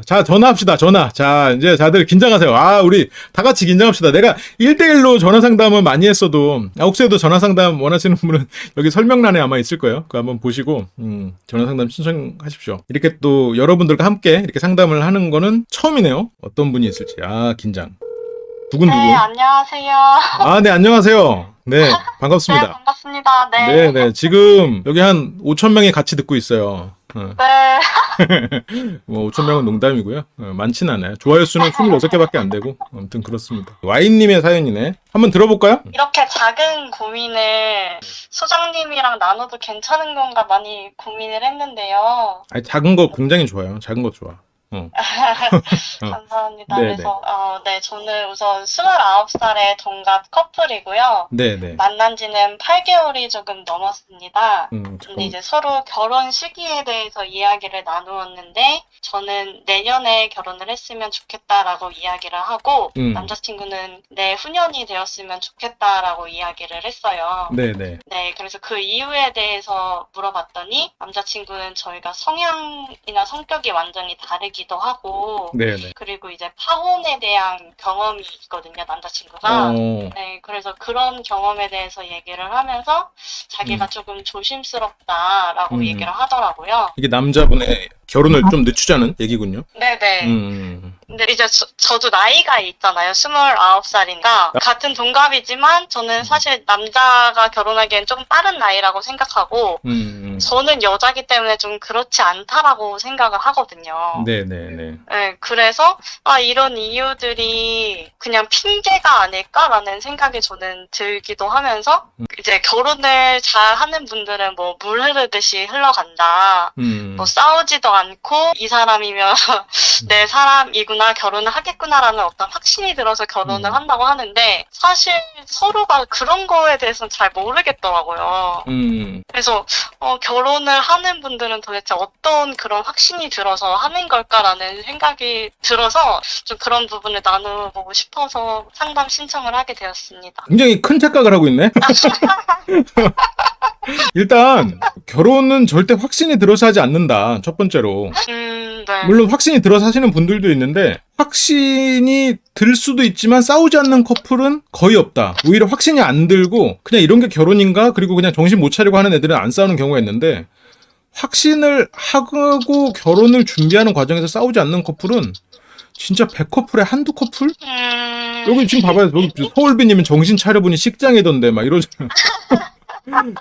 자, 전화합시다, 전화. 자, 이제 다들 긴장하세요. 아, 우리 다 같이 긴장합시다. 내가 1대1로 전화 상담은 많이 했어도, 혹시라도 전화 상담 원하시는 분은 여기 설명란에 아마 있을 거예요. 그거 한번 보시고, 전화 상담 신청하십시오. 이렇게 또 여러분들과 함께 이렇게 상담을 하는 거는 처음이네요. 어떤 분이 있을지. 아, 긴장. 두근두근. 네, 안녕하세요. 아, 네, 안녕하세요. 네, 네, 반갑습니다. 반갑습니다. 네, 네. 지금 여기 한 5천 명이 같이 듣고 있어요. 네. 뭐 5천 명은 농담이고요. 많지는 않아요. 좋아요 수는 26개밖에 안 되고 아무튼 그렇습니다. 와인님의 사연이네. 한번 들어볼까요? 이렇게 작은 고민을 소장님이랑 나눠도 괜찮은 건가 많이 고민을 했는데요. 아니, 작은 거 굉장히 좋아요. 작은 거 좋아. 감사합니다. 네네. 그래서, 네, 저는 우선 29살의 동갑 커플이고요. 네네. 만난 지는 8개월이 조금 넘었습니다. 근데 잠깐만. 이제 서로 결혼 시기에 대해서 이야기를 나누었는데, 저는 내년에 결혼을 했으면 좋겠다라고 이야기를 하고, 남자친구는 내후년이 되었으면 좋겠다라고 이야기를 했어요. 네네. 네, 그래서 그 이유에 대해서 물어봤더니, 남자친구는 저희가 성향이나 성격이 완전히 다르기도 하고, 네네. 그리고 이제 파혼에 대한 경험이 있거든요, 남자친구가. 네, 그래서 그런 경험에 대해서 얘기를 하면서 자기가 조금 조심스럽다라고 얘기를 하더라고요. 이게 남자분의 결혼을 좀 늦추자는 얘기군요. 네네. 근데 이제 저도 나이가 있잖아요. 29살인가. 같은 동갑이지만 저는 사실 남자가 결혼하기엔 조금 빠른 나이라고 생각하고, 저는 여자기 때문에 좀 그렇지 않다라고 생각을 하거든요. 네네네. 네, 그래서 이런 이유들이 그냥 핑계가 아닐까라는 생각이 저는 들기도 하면서, 이제 결혼을 잘 하는 분들은 뭐 물 흐르듯이 흘러간다. 뭐 싸우지도 않고 이 사람이면 내 사람이구나, 결혼을 하겠구나라는 어떤 확신이 들어서 결혼을 한다고 하는데, 사실 서로가 그런 거에 대해서는 잘 모르겠더라고요. 그래서 결혼을 하는 분들은 도대체 어떤 그런 확신이 들어서 하는 걸까라는 생각이 들어서 좀 그런 부분을 나눠보고 싶어서 상담 신청을 하게 되었습니다. 굉장히 큰 착각을 하고 있네. 일단 결혼은 절대 확신이 들어서 하지 않는다. 첫 번째로. 네. 물론 확신이 들어서 하시는 분들도 있는데, 확신이 들 수도 있지만 싸우지 않는 커플은 거의 없다. 오히려 확신이 안 들고 그냥 이런 게 결혼인가? 그리고 그냥 정신 못 차리고 하는 애들은 안 싸우는 경우가 있는데, 확신을 하고 결혼을 준비하는 과정에서 싸우지 않는 커플은 진짜 100커플에 한두 커플? 여기 지금 봐봐요. 여기 서울비님은 정신 차려보니 식장이던데 막 이러잖아요.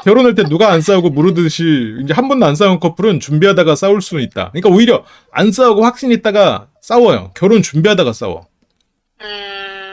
결혼할 때 누가 안 싸우고 무르듯이 이제 한 번도 안 싸운 커플은 준비하다가 싸울 수는 있다. 그러니까 오히려 안 싸우고 확신 있다가 싸워요. 결혼 준비하다가 싸워.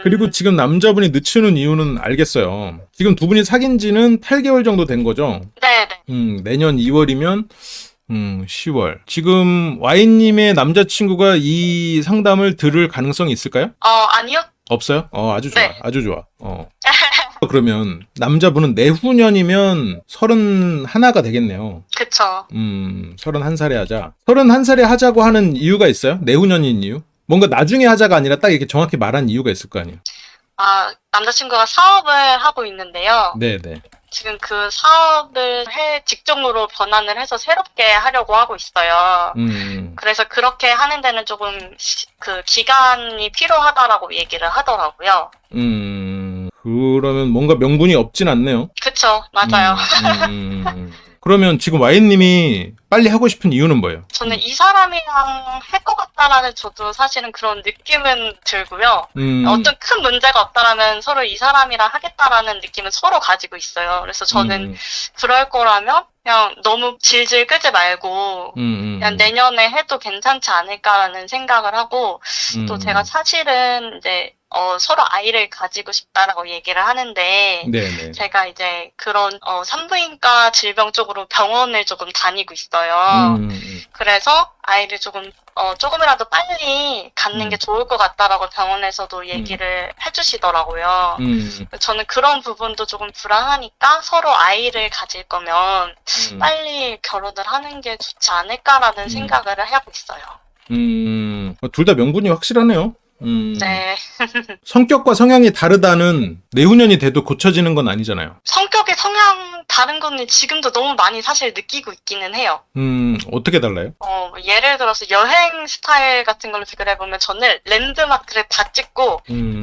그리고 지금 남자분이 늦추는 이유는 알겠어요. 지금 두 분이 사귄 지는 8개월 정도 된 거죠? 네네. 내년 2월이면 10월. 지금 와인님의 남자친구가 이 상담을 들을 가능성이 있을까요? 아니요. 없어요? 아주 좋아. 네. 아주 좋아. 그러면 남자분은 내후년이면 31가 되겠네요. 그쵸. 31살에 하자. 31살에 하자고 하는 이유가 있어요? 내후년인 이유? 뭔가 나중에 하자가 아니라 딱 이렇게 정확히 말한 이유가 있을 거 아니에요? 남자친구가 사업을 하고 있는데요. 네네. 지금 그 사업을 직종으로 변환을 해서 새롭게 하려고 하고 있어요. 그래서 그렇게 하는 데는 조금 그 기간이 필요하다라고 얘기를 하더라고요. 그러면 뭔가 명분이 없진 않네요. 그쵸, 맞아요. 그러면 지금 와인님이 빨리 하고 싶은 이유는 뭐예요? 저는 이 사람이랑 할 것 같다라는 저도 사실은 그런 느낌은 들고요. 어떤 큰 문제가 없다라면 서로 이 사람이랑 하겠다라는 느낌은 서로 가지고 있어요. 그래서 저는 그럴 거라면 그냥 너무 질질 끄지 말고 그냥 내년에 해도 괜찮지 않을까라는 생각을 하고, 또 제가 사실은 이제 서로 아이를 가지고 싶다라고 얘기를 하는데, 네네. 제가 이제 그런 산부인과 질병 쪽으로 병원을 조금 다니고 있어요. 그래서 아이를 조금이라도 빨리 갖는 게 좋을 것 같다라고 병원에서도 얘기를 해주시더라고요. 저는 그런 부분도 조금 불안하니까 서로 아이를 가질 거면 빨리 결혼을 하는 게 좋지 않을까라는 생각을 하고 있어요. 둘 다 명분이 확실하네요. 네. 성격과 성향이 다르다는 내후년이 돼도 고쳐지는 건 아니잖아요. 성격의 성향 다른 거는 지금도 너무 많이 사실 느끼고 있기는 해요. 어떻게 달라요? 뭐 예를 들어서 여행 스타일 같은 걸로 비교를 해보면 저는 랜드마크를 다 찍고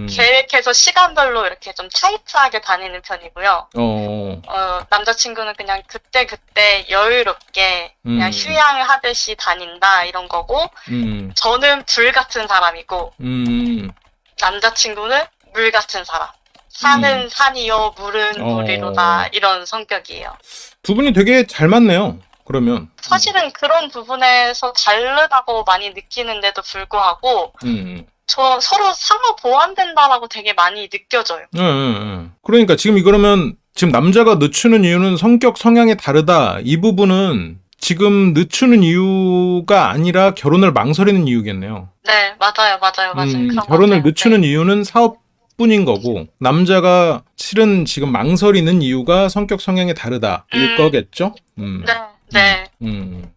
계획해서 시간별로 이렇게 좀 타이트하게 다니는 편이고요. 남자친구는 그냥 그때그때 여유롭게 그냥 휴양을 하듯이 다닌다 이런 거고 저는 불 같은 사람이고 남자친구는 물 같은 사람. 산은 산이요, 물은 물이로다 이런 성격이에요. 두 분이 되게 잘 맞네요. 그러면 사실은 그런 부분에서 다르다고 많이 느끼는데도 불구하고 저 서로 상호 보완된다라고 되게 많이 느껴져요. 그러니까 지금 이거라면 지금 남자가 늦추는 이유는 성격 성향이 다르다. 이 부분은 지금 늦추는 이유가 아니라 결혼을 망설이는 이유겠네요. 네, 맞아요. 그런 결혼을 것 늦추는 네. 이유는 사업뿐인 거고 남자가 실은 지금 망설이는 이유가 성격 성향이 다르다일 거겠죠? 네.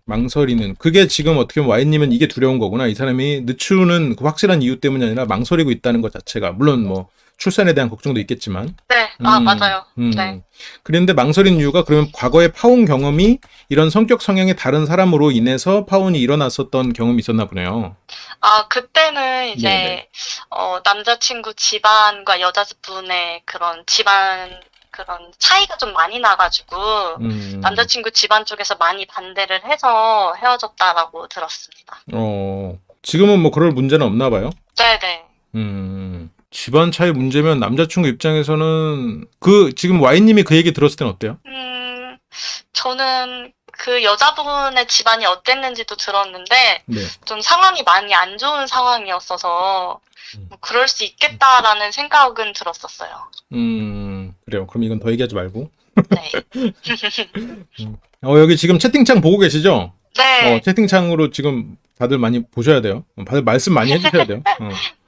망설이는 그게 지금 어떻게 보면 와인님은 이게 두려운 거구나. 이 사람이 늦추는 그 확실한 이유 때문이 아니라 망설이고 있다는 것 자체가 물론 뭐 출산에 대한 걱정도 있겠지만 네, 맞아요. 네. 그런데 망설이는 이유가 그러면 과거의 파혼 경험이 이런 성격 성향이 다른 사람으로 인해서 파혼이 일어났었던 경험이 있었나 보네요. 그때는 이제 네네. 남자친구 집안과 여자분의 그런 집안 그런 차이가 좀 많이 나가지고 남자친구 집안 쪽에서 많이 반대를 해서 헤어졌다라고 들었습니다. 지금은 뭐 그럴 문제는 없나 봐요? 네네. 집안 차이 문제면 남자친구 입장에서는 지금 와인님이 그 얘기 들었을 땐 어때요? 저는 그 여자분의 집안이 어땠는지도 들었는데 네. 좀 상황이 많이 안 좋은 상황이었어서 뭐 그럴 수 있겠다라는 생각은 들었었어요. 그래요. 그럼 이건 더 얘기하지 말고. 네. 여기 지금 채팅창 보고 계시죠? 네. 채팅창으로 지금 다들 많이 보셔야 돼요. 다들 말씀 많이 해주셔야 돼요.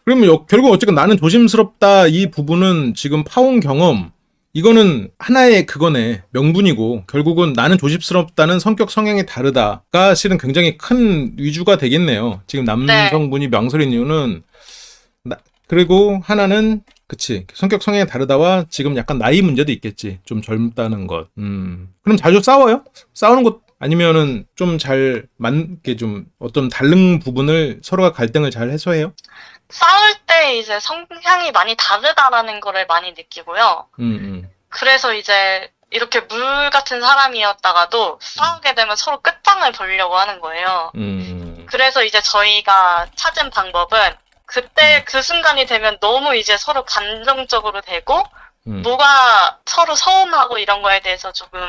그러면 결국 어쨌든 나는 조심스럽다 이 부분은 지금 파혼 경험 이거는 하나의 그거네 명분이고 결국은 나는 조심스럽다는 성격 성향이 다르다가 실은 굉장히 큰 위주가 되겠네요. 지금 남성분이 망설인 이유는 그리고 하나는 그치 성격 성향이 다르다와 지금 약간 나이 문제도 있겠지. 좀 젊다는 것. 그럼 자주 싸워요? 싸우는 것 아니면은 좀 잘 맞게 좀 어떤 다른 부분을 서로가 갈등을 잘 해소해요? 싸울 때 이제 성향이 많이 다르다라는 거를 많이 느끼고요. 그래서 이제 이렇게 물 같은 사람이었다가도 싸우게 되면 서로 끝장을 보려고 하는 거예요. 그래서 이제 저희가 찾은 방법은 그때 그 순간이 되면 너무 이제 서로 감정적으로 되고 뭐가 서로 서운하고 이런 거에 대해서 조금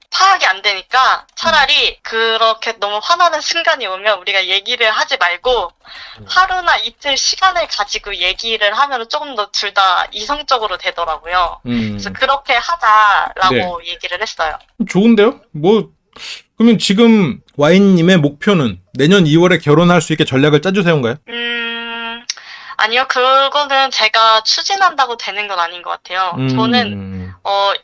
파악이 안 되니까 차라리 그렇게 너무 화나는 순간이 오면 우리가 얘기를 하지 말고 하루나 이틀 시간을 가지고 얘기를 하면 조금 더 둘 다 이성적으로 되더라고요. 그래서 그렇게 하자라고 얘기를 했어요. 좋은데요? 그러면 지금 와인님의 목표는 내년 2월에 결혼할 수 있게 전략을 짜주세요, 인가요? 아니요, 그거는 제가 추진한다고 되는 건 아닌 것 같아요. 저는,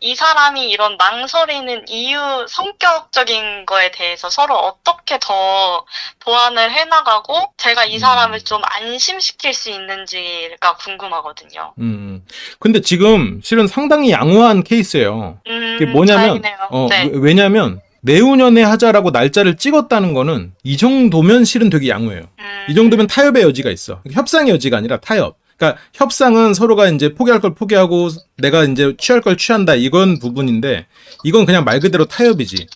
이 사람이 이런 망설이는 이유, 성격적인 거에 대해서 서로 어떻게 더 보완을 해나가고, 제가 이 사람을 좀 안심시킬 수 있는지가 궁금하거든요. 근데 지금 실은 상당히 양호한 케이스예요. 그게 뭐냐면, 다행이네요. 왜냐면, 내후년에 하자라고 날짜를 찍었다는 거는 이 정도면 실은 되게 양호해요. 이 정도면 타협의 여지가 있어. 협상의 여지가 아니라 타협. 그러니까 협상은 서로가 이제 포기할 걸 포기하고 내가 이제 취할 걸 취한다 이건 부분인데 이건 그냥 말 그대로 타협이지.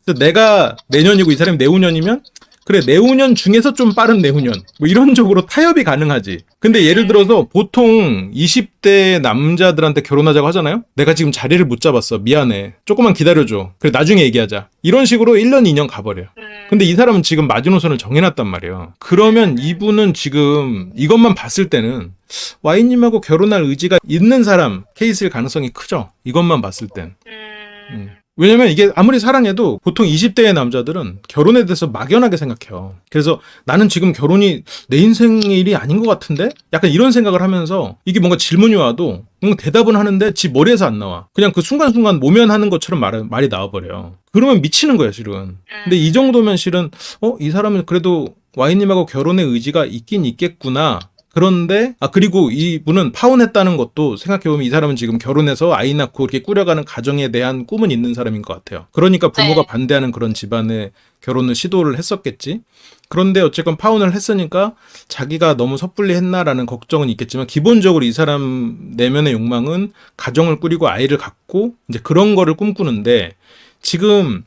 그래서 내가 내년이고 이 사람이 내후년이면 그래 내후년 중에서 좀 빠른 내후년 뭐 이런 쪽으로 타협이 가능하지. 근데 예를 들어서 보통 20대 남자들한테 결혼하자고 하잖아요. 내가 지금 자리를 못 잡았어. 미안해. 조금만 기다려줘. 그래 나중에 얘기하자. 이런 식으로 1년 2년 가버려. 근데 이 사람은 지금 마지노선을 정해놨단 말이에요. 그러면 이분은 지금 이것만 봤을 때는 와인님하고 결혼할 의지가 있는 사람 케이스일 가능성이 크죠. 이것만 봤을 땐. 왜냐면 이게 아무리 사랑해도 보통 20대의 남자들은 결혼에 대해서 막연하게 생각해요. 그래서 나는 지금 결혼이 내 인생의 일이 아닌 것 같은데? 약간 이런 생각을 하면서 이게 뭔가 질문이 와도 뭔가 대답은 하는데 지 머리에서 안 나와. 그냥 그 순간순간 모면하는 것처럼 말이 나와버려요. 그러면 미치는 거예요, 실은. 근데 이 정도면 실은 이 사람은 그래도 와인님하고 결혼의 의지가 있긴 있겠구나. 그런데 그리고 이분은 파혼했다는 것도 생각해보면 이 사람은 지금 결혼해서 아이 낳고 이렇게 꾸려가는 가정에 대한 꿈은 있는 사람인 것 같아요. 그러니까 부모가 네. 반대하는 그런 집안의 결혼을 시도를 했었겠지. 그런데 어쨌건 파혼을 했으니까 자기가 너무 섣불리 했나라는 걱정은 있겠지만 기본적으로 이 사람 내면의 욕망은 가정을 꾸리고 아이를 갖고 이제 그런 거를 꿈꾸는데 지금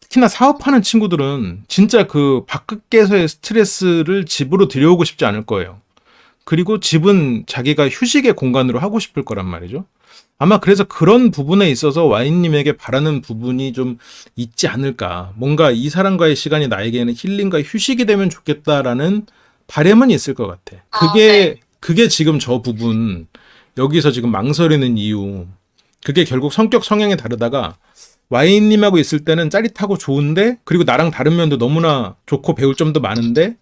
특히나 사업하는 친구들은 진짜 그 밖에서의 스트레스를 집으로 들여오고 싶지 않을 거예요. 그리고 집은 자기가 휴식의 공간으로 하고 싶을 거란 말이죠. 아마 그래서 그런 부분에 있어서 와인님에게 바라는 부분이 좀 있지 않을까. 뭔가 이 사람과의 시간이 나에게는 힐링과 휴식이 되면 좋겠다라는 바람은 있을 것 같아. 네. 그게 지금 저 부분, 여기서 지금 망설이는 이유. 그게 결국 성격 성향이 다르다가 와인님하고 있을 때는 짜릿하고 좋은데, 그리고 나랑 다른 면도 너무나 좋고 배울 점도 많은데,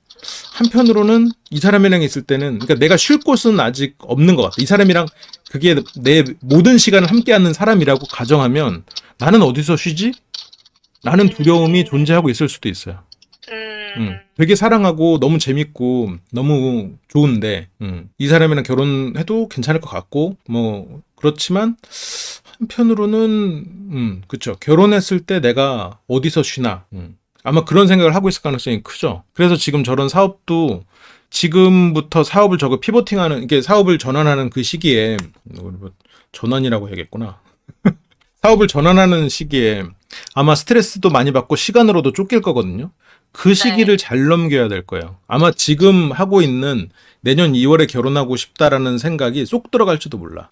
한편으로는 이 사람이랑 있을 때는, 그러니까 내가 쉴 곳은 아직 없는 것 같아. 이 사람이랑 그게 내 모든 시간을 함께하는 사람이라고 가정하면 나는 어디서 쉬지? 라는 두려움이 존재하고 있을 수도 있어요. 되게 사랑하고 너무 재밌고 너무 좋은데 이 사람이랑 결혼해도 괜찮을 것 같고 뭐 그렇지만 한편으로는 그쵸, 결혼했을 때 내가 어디서 쉬나 아마 그런 생각을 하고 있을 가능성이 크죠. 그래서 지금 저런 사업도 지금부터 사업을 피보팅하는, 이게 사업을 전환하는 그 시기에, 뭐 전환이라고 해야겠구나. 사업을 전환하는 시기에 아마 스트레스도 많이 받고 시간으로도 쫓길 거거든요. 그 시기를 잘 넘겨야 될 거예요. 아마 지금 하고 있는 내년 2월에 결혼하고 싶다라는 생각이 쏙 들어갈지도 몰라.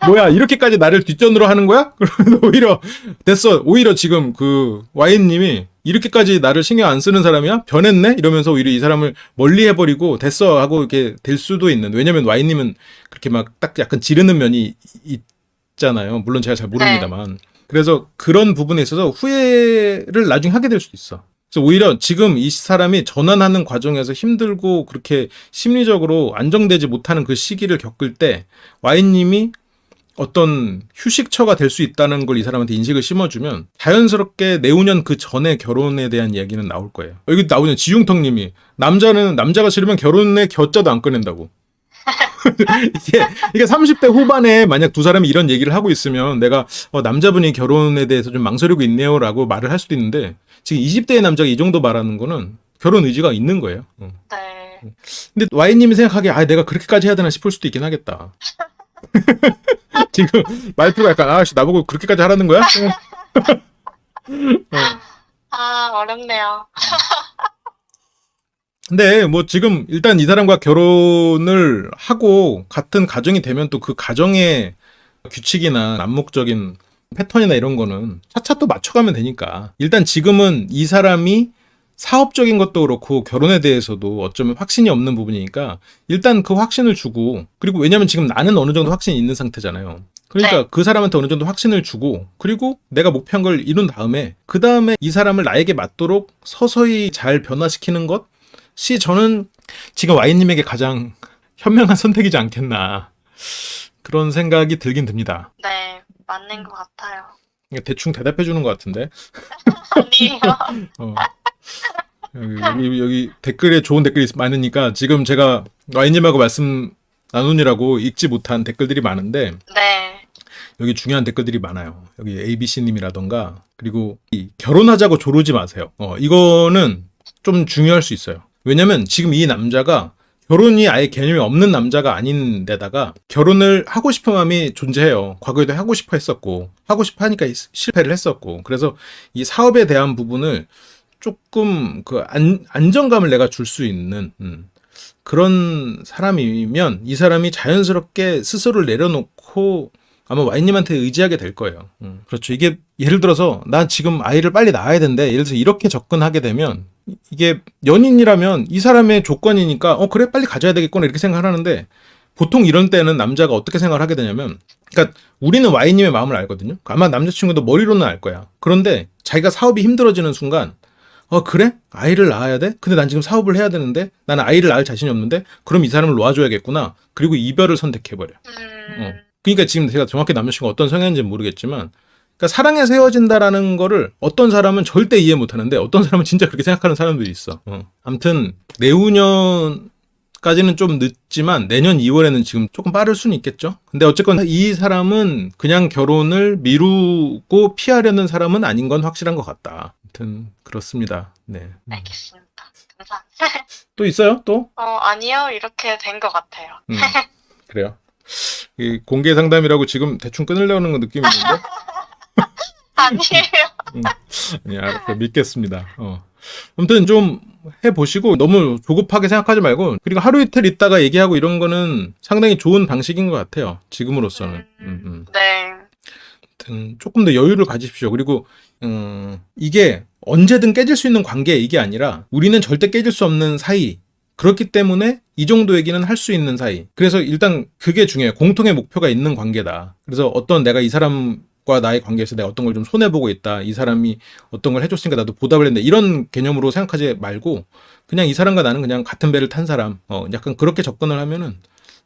뭐야, 이렇게까지 나를 뒷전으로 하는 거야? 그러면 오히려 됐어. 오히려 지금 그 와인님이 이렇게까지 나를 신경 안 쓰는 사람이야? 변했네? 이러면서 오히려 이 사람을 멀리 해버리고 됐어 하고 이렇게 될 수도 있는. 왜냐면 와인님은 그렇게 막 딱 약간 지르는 면이 있잖아요. 물론 제가 잘 모릅니다만. 그래서 그런 부분에 있어서 후회를 나중에 하게 될 수도 있어. 그래서 오히려 지금 이 사람이 전환하는 과정에서 힘들고 그렇게 심리적으로 안정되지 못하는 그 시기를 겪을 때 와인님이 어떤 휴식처가 될 수 있다는 걸 이 사람한테 인식을 심어주면 자연스럽게 내후년 그 전에 결혼에 대한 이야기는 나올 거예요. 여기 나오는 지중턱님이 남자가 싫으면 결혼에 겨자도 안 꺼낸다고. 이게 30대 후반에 만약 두 사람이 이런 얘기를 하고 있으면 내가 남자분이 결혼에 대해서 좀 망설이고 있네요라고 말을 할 수도 있는데 지금 20대의 남자가 이 정도 말하는 거는 결혼 의지가 있는 거예요. 네. 근데 와이님이 생각하기에 내가 그렇게까지 해야 되나 싶을 수도 있긴 하겠다. 지금 말투가 약간 나보고 그렇게까지 하라는 거야? 어렵네요. 근데 뭐 지금 일단 이 사람과 결혼을 하고 같은 가정이 되면 또 그 가정의 규칙이나 암묵적인 패턴이나 이런 거는 차차 또 맞춰가면 되니까 일단 지금은 이 사람이 사업적인 것도 그렇고 결혼에 대해서도 어쩌면 확신이 없는 부분이니까 일단 그 확신을 주고, 그리고 왜냐면 지금 나는 어느 정도 확신이 있는 상태잖아요. 그러니까 그 사람한테 어느 정도 확신을 주고, 그리고 내가 목표한 걸 이룬 다음에 그 다음에 이 사람을 나에게 맞도록 서서히 잘 변화시키는 것이 저는 지금 와인님에게 가장 현명한 선택이지 않겠나 그런 생각이 들긴 듭니다. 네, 맞는 것 같아요. 대충 대답해 주는 것 같은데. 아니에요. 여기 댓글에 좋은 댓글이 많으니까 지금 제가 와인님하고 말씀 나누느라고 읽지 못한 댓글들이 많은데 네. 여기 중요한 댓글들이 많아요. 여기 ABC님이라던가 그리고 결혼하자고 조르지 마세요. 이거는 좀 중요할 수 있어요. 왜냐면 지금 이 남자가 결혼이 아예 개념이 없는 남자가 아닌데다가 결혼을 하고 싶은 마음이 존재해요. 과거에도 하고 싶어 했었고 하고 싶어 하니까 실패를 했었고, 그래서 이 사업에 대한 부분을 조금 그 안정감을 내가 줄 수 있는 그런 사람이면 이 사람이 자연스럽게 스스로를 내려놓고 아마 와인님한테 의지하게 될 거예요. 그렇죠. 이게 예를 들어서 난 지금 아이를 빨리 낳아야 되는데 예를 들어서 이렇게 접근하게 되면 이게 연인이라면 이 사람의 조건이니까 그래 빨리 가져야 되겠구나 이렇게 생각을 하는데, 보통 이런 때는 남자가 어떻게 생각을 하게 되냐면, 그러니까 우리는 와인님의 마음을 알거든요. 아마 남자친구도 머리로는 알 거야. 그런데 자기가 사업이 힘들어지는 순간 그래? 아이를 낳아야 돼? 근데 난 지금 사업을 해야 되는데 나는 아이를 낳을 자신이 없는데 그럼 이 사람을 놓아줘야겠구나. 그리고 이별을 선택해버려. 그러니까 지금 제가 정확히 남자친구가 어떤 성향인지는 모르겠지만 그러니까 사랑해서 헤어진다라는 거를 어떤 사람은 절대 이해 못 하는데 어떤 사람은 진짜 그렇게 생각하는 사람들이 있어. 아무튼 내후년까지는 좀 늦지만 내년 2월에는 지금 조금 빠를 수는 있겠죠. 근데 어쨌건 이 사람은 그냥 결혼을 미루고 피하려는 사람은 아닌 건 확실한 것 같다. 아무튼 그렇습니다. 네. 알겠습니다. 감사합니다. 또 있어요? 또? 아니요. 이렇게 된 것 같아요. 그래요. 이 공개 상담이라고 지금 대충 끊으려는 느낌이 있는데. 아니에요. 예, 알았어요. 믿겠습니다. 아무튼 좀 해보시고 너무 조급하게 생각하지 말고 그리고 하루 이틀 있다가 얘기하고 이런 거는 상당히 좋은 방식인 것 같아요. 지금으로서는. 네. 아무튼 조금 더 여유를 가지십시오. 그리고 이게 언제든 깨질 수 있는 관계 이게 아니라 우리는 절대 깨질 수 없는 사이. 그렇기 때문에 이 정도 얘기는 할 수 있는 사이. 그래서 일단 그게 중요해요. 공통의 목표가 있는 관계다. 그래서 어떤 내가 이 사람과 나의 관계에서 내가 어떤 걸 좀 손해보고 있다. 이 사람이 어떤 걸 해줬으니까 나도 보답을 했는데 이런 개념으로 생각하지 말고 그냥 이 사람과 나는 그냥 같은 배를 탄 사람. 약간 그렇게 접근을 하면은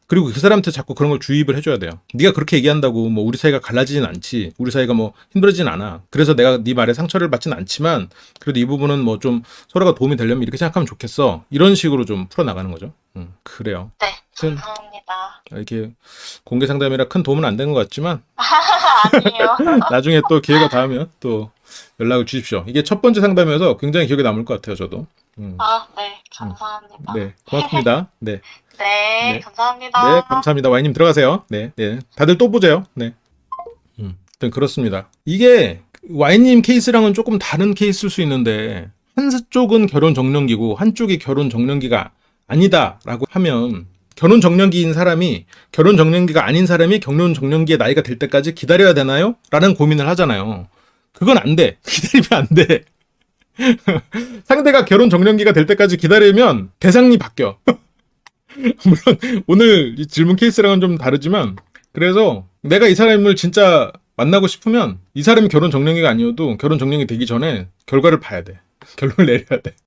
그리고 그 사람한테 자꾸 그런 걸 주입을 해줘야 돼요. 네가 그렇게 얘기한다고 뭐 우리 사이가 갈라지진 않지. 우리 사이가 뭐 힘들어지진 않아. 그래서 내가 네 말에 상처를 받진 않지만 그래도 이 부분은 뭐 좀 서로가 도움이 되려면 이렇게 생각하면 좋겠어. 이런 식으로 좀 풀어나가는 거죠. 그래요. 네. 아무튼 감사합니다. 이렇게 공개 상담이라 큰 도움은 안 된 것 같지만 아니에요. 나중에 또 기회가 닿으면 또 연락을 주십시오. 이게 첫 번째 상담이어서 굉장히 기억에 남을 것 같아요. 저도. 네. 감사합니다. 네, 고맙습니다. 네. 네, 네. 감사합니다. 네, 감사합니다. 와이님 들어가세요. 네, 네. 다들 또 보세요. 네. 아무튼 그렇습니다. 이게 와이님 케이스랑은 조금 다른 케이스일 수 있는데 한쪽은 결혼 정년기고 한쪽이 결혼 정년기가 아니다라고 하면 결혼 정년기인 사람이 결혼 정년기가 아닌 사람이 결혼 정년기의 나이가 될 때까지 기다려야 되나요? 라는 고민을 하잖아요. 그건 안 돼. 기다리면 안 돼. 상대가 결혼 정년기가 될 때까지 기다리면 대상이 바뀌어. 물론 오늘 이 질문 케이스랑은 좀 다르지만 그래서 내가 이 사람을 진짜 만나고 싶으면 이 사람이 결혼 정년기가 아니어도 결혼 정년기 되기 전에 결과를 봐야 돼. 결론을 내려야 돼.